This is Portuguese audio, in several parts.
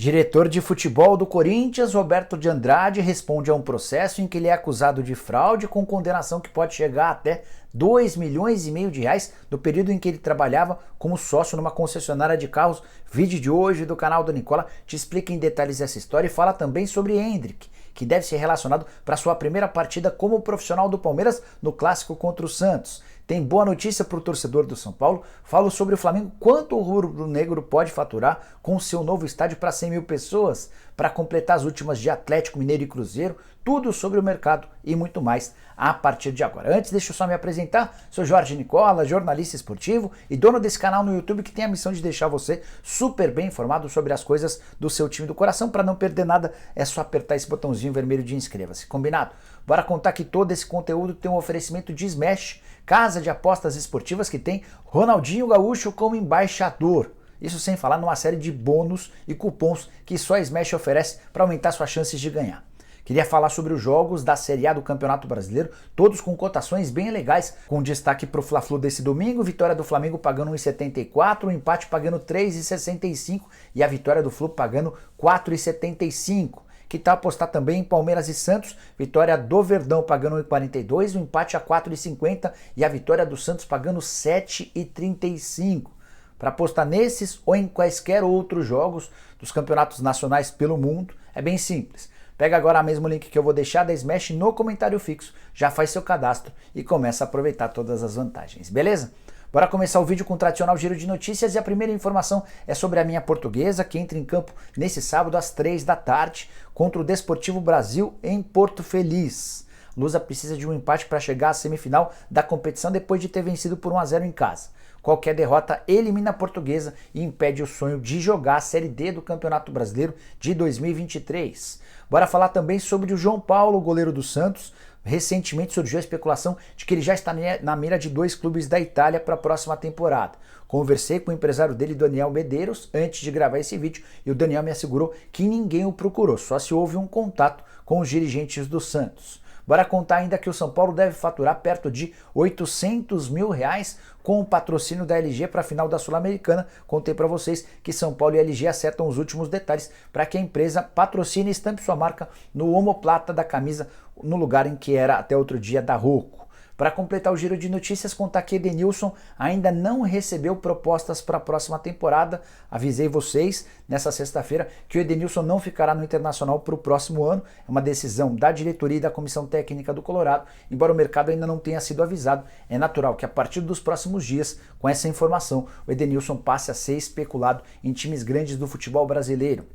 Diretor de futebol do Corinthians, Roberto de Andrade, responde a um processo em que ele é acusado de fraude com condenação que pode chegar até 2,5 milhões de reais do período em que ele trabalhava como sócio numa concessionária de carros. Vídeo de hoje do canal do Nicola te explica em detalhes essa história e fala também sobre Endrick, que deve ser relacionado para sua primeira partida como profissional do Palmeiras no clássico contra o Santos. Tem boa notícia para o torcedor do São Paulo, falo sobre o Flamengo, quanto o rubro-negro pode faturar com o seu novo estádio para 100 mil pessoas, para completar as últimas de Atlético Mineiro e Cruzeiro, tudo sobre o mercado e muito mais a partir de agora. Antes, deixa eu só me apresentar, sou Jorge Nicola, jornalista esportivo e dono desse canal no YouTube que tem a missão de deixar você super bem informado sobre as coisas do seu time do coração. Para não perder nada, é só apertar esse botãozinho vermelho de inscreva-se, combinado? Bora contar que todo esse conteúdo tem um oferecimento de Smash, casa de apostas esportivas que tem Ronaldinho Gaúcho como embaixador. Isso sem falar numa série de bônus e cupons que só a Smash oferece para aumentar suas chances de ganhar. Queria falar sobre os jogos da Série A do Campeonato Brasileiro, todos com cotações bem legais, com destaque para o Fla-Flu desse domingo, vitória do Flamengo pagando 1,74, o empate pagando 3,65 e a vitória do Flu pagando 4,75. Que tal apostar também em Palmeiras e Santos, vitória do Verdão pagando 1,42, o empate a 4,50 e a vitória do Santos pagando 7,35. Para apostar nesses ou em quaisquer outros jogos dos campeonatos nacionais pelo mundo, é bem simples. Pega agora mesmo o link que eu vou deixar da Smash no comentário fixo, já faz seu cadastro e começa a aproveitar todas as vantagens, beleza? Bora começar o vídeo com o tradicional giro de notícias e a primeira informação é sobre a minha Portuguesa, que entra em campo nesse sábado às 3 da tarde contra o Desportivo Brasil em Porto Feliz. Lusa precisa de um empate para chegar à semifinal da competição depois de ter vencido por 1-0 em casa. Qualquer derrota elimina a Portuguesa e impede o sonho de jogar a Série D do Campeonato Brasileiro de 2023. Bora falar também sobre o João Paulo, goleiro do Santos. Recentemente surgiu a especulação de que ele já está na mira de 2 clubes da Itália para a próxima temporada. Conversei com o empresário dele, Daniel Medeiros, antes de gravar esse vídeo e o Daniel me assegurou que ninguém o procurou, só se houve um contato com os dirigentes do Santos. Bora contar ainda que o São Paulo deve faturar perto de 800 mil reais com o patrocínio da LG para a final da Sul-Americana. Contei para vocês que São Paulo e LG acertam os últimos detalhes para que a empresa patrocine e estampe sua marca no omoplata da camisa, no lugar em que era até outro dia da Rocco. Para completar o giro de notícias, contar que Edenilson ainda não recebeu propostas para a próxima temporada. Avisei vocês nessa sexta-feira que o Edenilson não ficará no Internacional para o próximo ano. É uma decisão da diretoria e da comissão técnica do Colorado. Embora o mercado ainda não tenha sido avisado, é natural que a partir dos próximos dias, com essa informação, o Edenilson passe a ser especulado em times grandes do futebol brasileiro.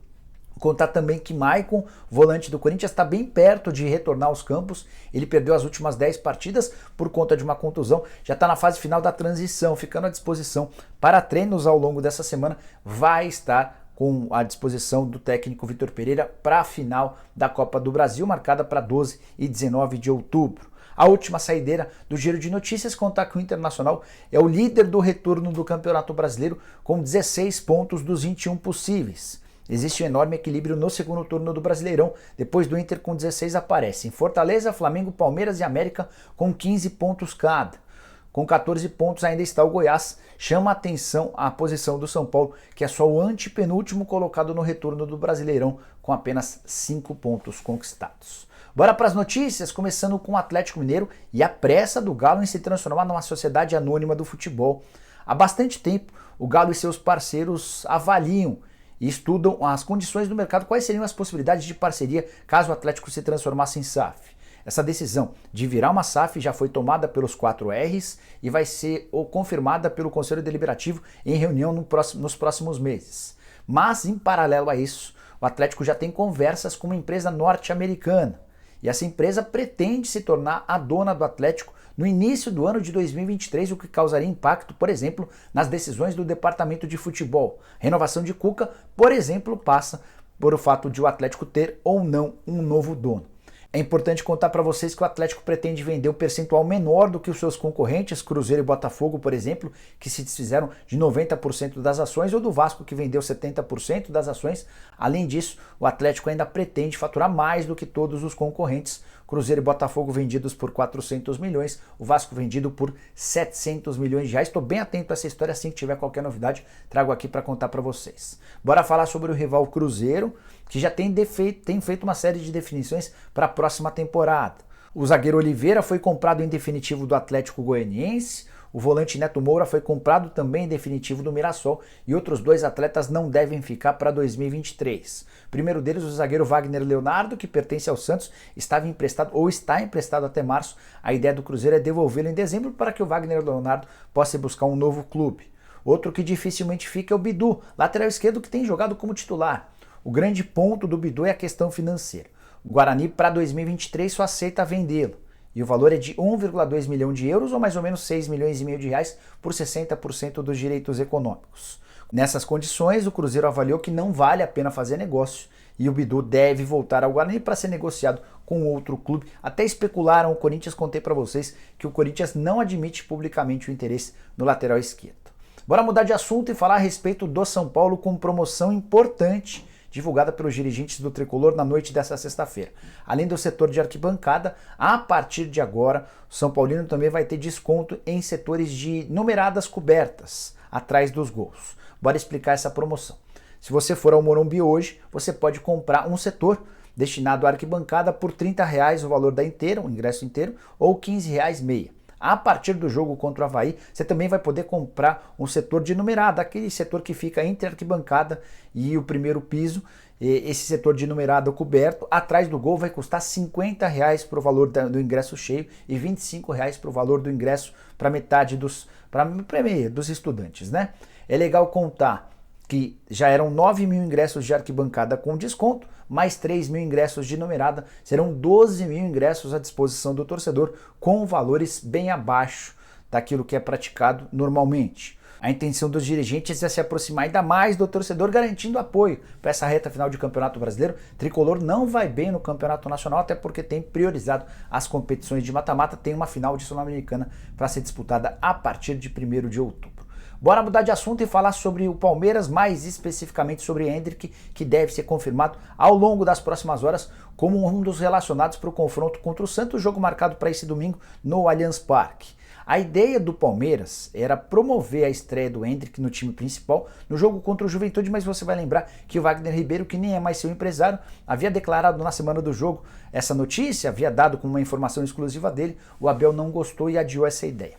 Contar também que Maicon, volante do Corinthians, está bem perto de retornar aos campos. Ele perdeu as últimas 10 partidas por conta de uma contusão. Já está na fase final da transição, ficando à disposição para treinos ao longo dessa semana. Vai estar com a disposição do técnico Vitor Pereira para a final da Copa do Brasil, marcada para 12 e 19 de outubro. A última saideira do giro de notícias, contar que o Internacional é o líder do retorno do Campeonato Brasileiro com 16 pontos dos 21 possíveis. Existe um enorme equilíbrio no segundo turno do Brasileirão. Depois do Inter com 16 aparecem Fortaleza, Flamengo, Palmeiras e América com 15 pontos cada. Com 14 pontos ainda está o Goiás. Chama a atenção a posição do São Paulo, que é só o antepenúltimo colocado no retorno do Brasileirão com apenas 5 pontos conquistados. Bora para as notícias, começando com o Atlético Mineiro e a pressa do Galo em se transformar numa sociedade anônima do futebol. Há bastante tempo, o Galo e seus parceiros avaliam e estudam as condições do mercado, quais seriam as possibilidades de parceria caso o Atlético se transformasse em SAF. Essa decisão de virar uma SAF já foi tomada pelos 4 Rs e vai ser confirmada pelo Conselho Deliberativo em reunião nos próximos meses. Mas, em paralelo a isso, o Atlético já tem conversas com uma empresa norte-americana. E essa empresa pretende se tornar a dona do Atlético no início do ano de 2023, o que causaria impacto, por exemplo, nas decisões do departamento de futebol. Renovação de Cuca, por exemplo, passa por o fato de o Atlético ter ou não um novo dono. É importante contar para vocês que o Atlético pretende vender um percentual menor do que os seus concorrentes, Cruzeiro e Botafogo, por exemplo, que se desfizeram de 90% das ações, ou do Vasco, que vendeu 70% das ações. Além disso, o Atlético ainda pretende faturar mais do que todos os concorrentes, Cruzeiro e Botafogo vendidos por 400 milhões, o Vasco vendido por 700 milhões de reais. Estou bem atento a essa história, assim que tiver qualquer novidade, trago aqui para contar para vocês. Bora falar sobre o rival Cruzeiro, que já tem feito uma série de definições para a próxima temporada. O zagueiro Oliveira foi comprado em definitivo do Atlético Goianiense, o volante Neto Moura foi comprado também em definitivo do Mirassol e outros dois atletas não devem ficar para 2023. O primeiro deles, o zagueiro Wagner Leonardo, que pertence ao Santos, estava emprestado ou está emprestado até março. A ideia do Cruzeiro é devolvê-lo em dezembro para que o Wagner Leonardo possa buscar um novo clube. Outro que dificilmente fica é o Bidu, lateral esquerdo que tem jogado como titular. O grande ponto do Bidu é a questão financeira. O Guarani para 2023 só aceita vendê-lo. E o valor é de 1,2 milhão de euros, ou mais ou menos 6 milhões e meio de reais, por 60% dos direitos econômicos. Nessas condições, o Cruzeiro avaliou que não vale a pena fazer negócio e o Bidu deve voltar ao Guarani para ser negociado com outro clube. Até especularam o Corinthians, contei para vocês que o Corinthians não admite publicamente o interesse no lateral esquerdo. Bora mudar de assunto e falar a respeito do São Paulo com promoção importante divulgada pelos dirigentes do Tricolor na noite dessa sexta-feira. Além do setor de arquibancada, a partir de agora, o São Paulino também vai ter desconto em setores de numeradas cobertas, atrás dos gols. Bora explicar essa promoção. Se você for ao Morumbi hoje, você pode comprar um setor destinado à arquibancada por R$30 o valor da inteira, o ingresso inteiro, ou R$15 meia. A partir do jogo contra o Avaí, você também vai poder comprar um setor de numerada, aquele setor que fica entre a arquibancada e o primeiro piso. Esse setor de numerada coberto, atrás do gol, vai custar R$50 para o valor do ingresso cheio e R$25 para o valor do ingresso para metade dos estudantes, né? É legal contar que já eram 9 mil ingressos de arquibancada com desconto, mais 3 mil ingressos de numerada, serão 12 mil ingressos à disposição do torcedor, com valores bem abaixo daquilo que é praticado normalmente. A intenção dos dirigentes é se aproximar ainda mais do torcedor, garantindo apoio para essa reta final de Campeonato Brasileiro. Tricolor não vai bem no Campeonato Nacional, até porque tem priorizado as competições de mata-mata, tem uma final de Sul-Americana para ser disputada a partir de 1º de outubro. Bora mudar de assunto e falar sobre o Palmeiras, mais especificamente sobre Endrick, que deve ser confirmado ao longo das próximas horas como um dos relacionados para o confronto contra o Santos, jogo marcado para esse domingo no Allianz Parque. A ideia do Palmeiras era promover a estreia do Endrick no time principal no jogo contra o Juventude, mas você vai lembrar que o Wagner Ribeiro, que nem é mais seu empresário, havia declarado na semana do jogo essa notícia, havia dado como uma informação exclusiva dele, o Abel não gostou e adiou essa ideia.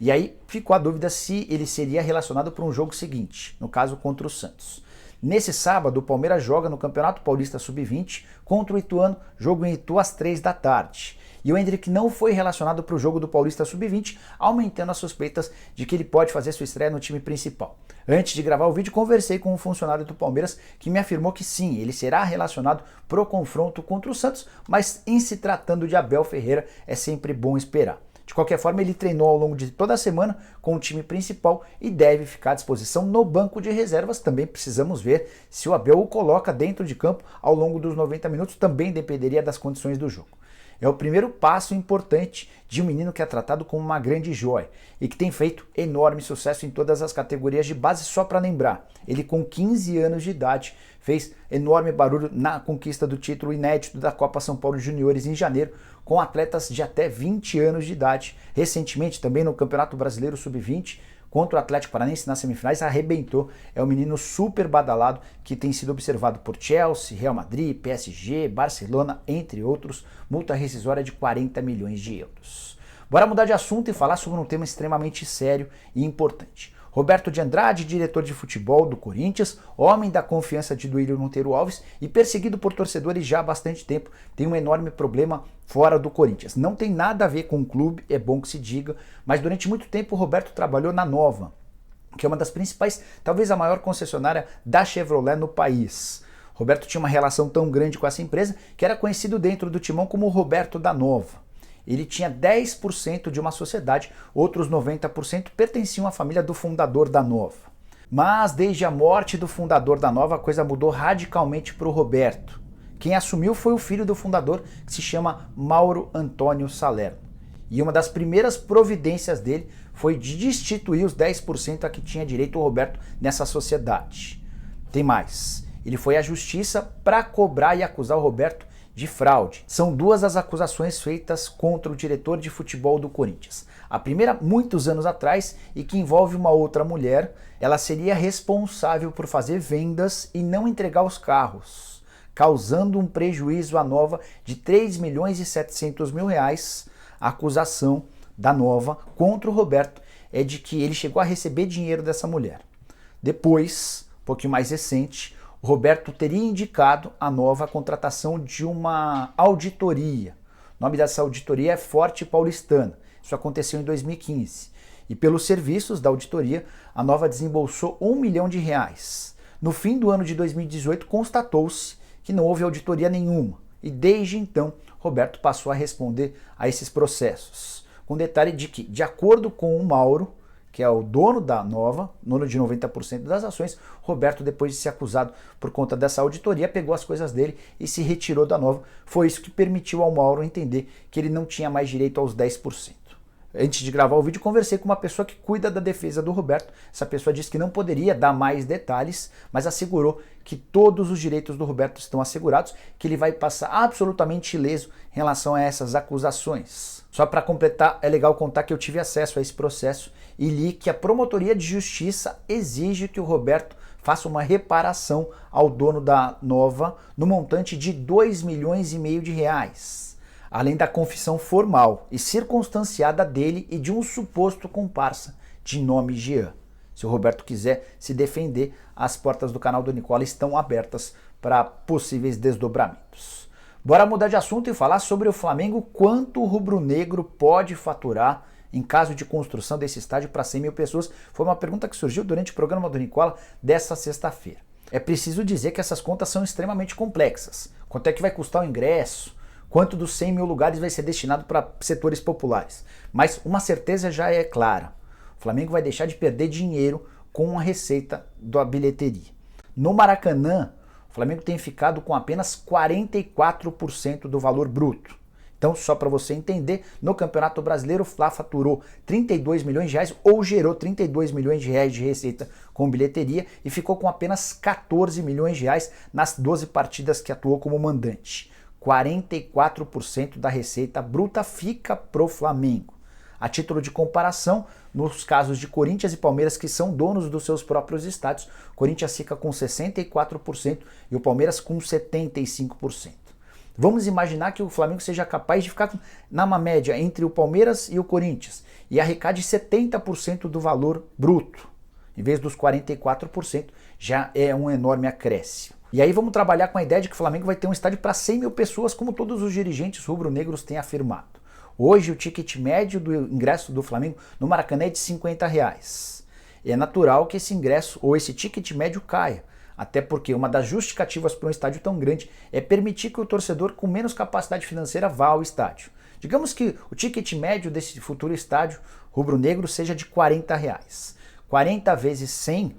E aí ficou a dúvida se ele seria relacionado para um jogo seguinte, no caso contra o Santos. Nesse sábado, o Palmeiras joga no Campeonato Paulista Sub-20 contra o Ituano, jogo em Itu às 3 da tarde. E o Endrick não foi relacionado para o jogo do Paulista Sub-20, aumentando as suspeitas de que ele pode fazer sua estreia no time principal. Antes de gravar o vídeo, conversei com um funcionário do Palmeiras que me afirmou que sim, ele será relacionado para o confronto contra o Santos, mas em se tratando de Abel Ferreira, é sempre bom esperar. De qualquer forma, ele treinou ao longo de toda a semana com o time principal e deve ficar à disposição no banco de reservas. Também precisamos ver se o Abel o coloca dentro de campo ao longo dos 90 minutos, também dependeria das condições do jogo. É o primeiro passo importante de um menino que é tratado como uma grande joia e que tem feito enorme sucesso em todas as categorias de base. Só para lembrar, ele com 15 anos de idade fez enorme barulho na conquista do título inédito da Copa São Paulo Juniores em janeiro, com atletas de até 20 anos de idade. Recentemente, também no Campeonato Brasileiro Sub-20, contra o Atlético Paranaense nas semifinais, arrebentou. É um menino super badalado que tem sido observado por Chelsea, Real Madrid, PSG, Barcelona, entre outros. Multa rescisória de 40 milhões de euros. Bora mudar de assunto e falar sobre um tema extremamente sério e importante. Roberto de Andrade, diretor de futebol do Corinthians, homem da confiança de Duílio Monteiro Alves e perseguido por torcedores já há bastante tempo, tem um enorme problema fora do Corinthians. Não tem nada a ver com o clube, é bom que se diga, mas durante muito tempo o Roberto trabalhou na Nova, que é uma das principais, talvez a maior concessionária da Chevrolet no país. Roberto tinha uma relação tão grande com essa empresa que era conhecido dentro do timão como o Roberto da Nova. Ele tinha 10% de uma sociedade, outros 90% pertenciam à família do fundador da Nova. Mas desde a morte do fundador da Nova, a coisa mudou radicalmente para o Roberto, Quem assumiu foi o filho do fundador, que se chama Mauro Antônio Salerno. E uma das primeiras providências dele foi de destituir os 10% a que tinha direito o Roberto nessa sociedade. Tem mais. Ele foi à justiça para cobrar e acusar o Roberto de fraude. São duas as acusações feitas contra o diretor de futebol do Corinthians. A primeira, muitos anos atrás, e que envolve uma outra mulher. Ela seria responsável por fazer vendas e não entregar os carros, causando um prejuízo à Nova de 3.700.000 reais. A acusação da Nova contra o Roberto é de que ele chegou a receber dinheiro dessa mulher. Depois, um pouquinho mais recente, o Roberto teria indicado à Nova a contratação de uma auditoria. O nome dessa auditoria é Forte Paulistana. Isso aconteceu em 2015. E pelos serviços da auditoria, a Nova desembolsou R$1 milhão. No fim do ano de 2018, constatou-se que não houve auditoria nenhuma. E desde então, Roberto passou a responder a esses processos. Com detalhe de que, de acordo com o Mauro, que é o dono da Nova, dono de 90% das ações, Roberto, depois de ser acusado por conta dessa auditoria, pegou as coisas dele e se retirou da Nova. Foi isso que permitiu ao Mauro entender que ele não tinha mais direito aos 10%. Antes de gravar o vídeo, conversei com uma pessoa que cuida da defesa do Roberto. Essa pessoa disse que não poderia dar mais detalhes, mas assegurou que todos os direitos do Roberto estão assegurados, que ele vai passar absolutamente ileso em relação a essas acusações. Só para completar, é legal contar que eu tive acesso a esse processo e li que a Promotoria de Justiça exige que o Roberto faça uma reparação ao dono da Nova no montante de R$2,5 milhões. Além da confissão formal e circunstanciada dele e de um suposto comparsa de nome Jean. Se o Roberto quiser se defender, as portas do canal do Nicola estão abertas para possíveis desdobramentos. Bora mudar de assunto e falar sobre o Flamengo, quanto o rubro-negro pode faturar em caso de construção desse estádio para 100 mil pessoas. Foi uma pergunta que surgiu durante o programa do Nicola desta sexta-feira. É preciso dizer que essas contas são extremamente complexas. Quanto é que vai custar o ingresso? Quanto dos 100 mil lugares vai ser destinado para setores populares? Mas uma certeza já é clara. O Flamengo vai deixar de perder dinheiro com a receita da bilheteria. No Maracanã, o Flamengo tem ficado com apenas 44% do valor bruto. Então, só para você entender, no Campeonato Brasileiro, o Fla faturou 32 milhões de reais ou gerou 32 milhões de reais de receita com bilheteria e ficou com apenas 14 milhões de reais nas 12 partidas que atuou como mandante. 44% da receita bruta fica pro Flamengo. A título de comparação, nos casos de Corinthians e Palmeiras, que são donos dos seus próprios estádios, o Corinthians fica com 64% e o Palmeiras com 75%. Vamos imaginar que o Flamengo seja capaz de ficar numa média entre o Palmeiras e o Corinthians e arrecade 70% do valor bruto. Em vez dos 44%, já é um enorme acréscimo. E aí vamos trabalhar com a ideia de que o Flamengo vai ter um estádio para 100 mil pessoas, como todos os dirigentes rubro-negros têm afirmado. Hoje o ticket médio do ingresso do Flamengo no Maracanã é de R$50. E é natural que esse ingresso ou esse ticket médio caia, até porque uma das justificativas para um estádio tão grande é permitir que o torcedor com menos capacidade financeira vá ao estádio. Digamos que o ticket médio desse futuro estádio rubro-negro seja de R$40. 40 vezes 100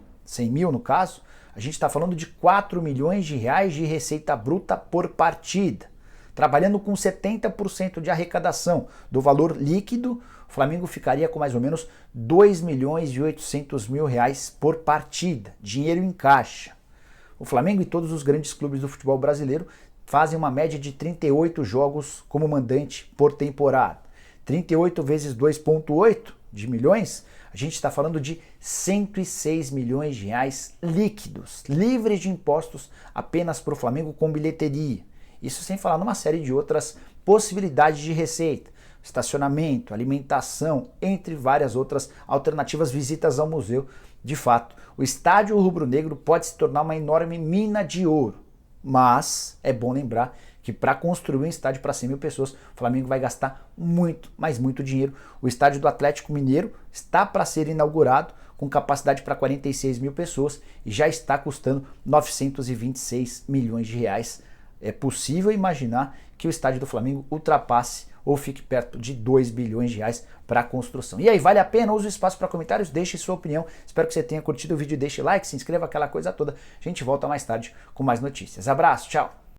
mil no caso, a gente está falando de 4 milhões de reais de receita bruta por partida. Trabalhando com 70% de arrecadação do valor líquido, o Flamengo ficaria com mais ou menos 2.800.000 reais por partida, dinheiro em caixa. O Flamengo e todos os grandes clubes do futebol brasileiro fazem uma média de 38 jogos como mandante por temporada. 38 vezes 2,8 de milhões, a gente está falando de 106 milhões de reais líquidos, livres de impostos apenas para o Flamengo com bilheteria. Isso sem falar numa série de outras possibilidades de receita, estacionamento, alimentação, entre várias outras alternativas, visitas ao museu. De fato, o estádio rubro-negro pode se tornar uma enorme mina de ouro, mas é bom lembrar que para construir um estádio para 100 mil pessoas, o Flamengo vai gastar muito, mas muito dinheiro. O estádio do Atlético Mineiro está para ser inaugurado com capacidade para 46 mil pessoas e já está custando 926 milhões de reais. É possível imaginar que o estádio do Flamengo ultrapasse ou fique perto de 2 bilhões de reais para a construção. E aí, vale a pena? Use o espaço para comentários, deixe sua opinião. Espero que você tenha curtido o vídeo, deixe like, se inscreva, aquela coisa toda. A gente volta mais tarde com mais notícias. Abraço, tchau!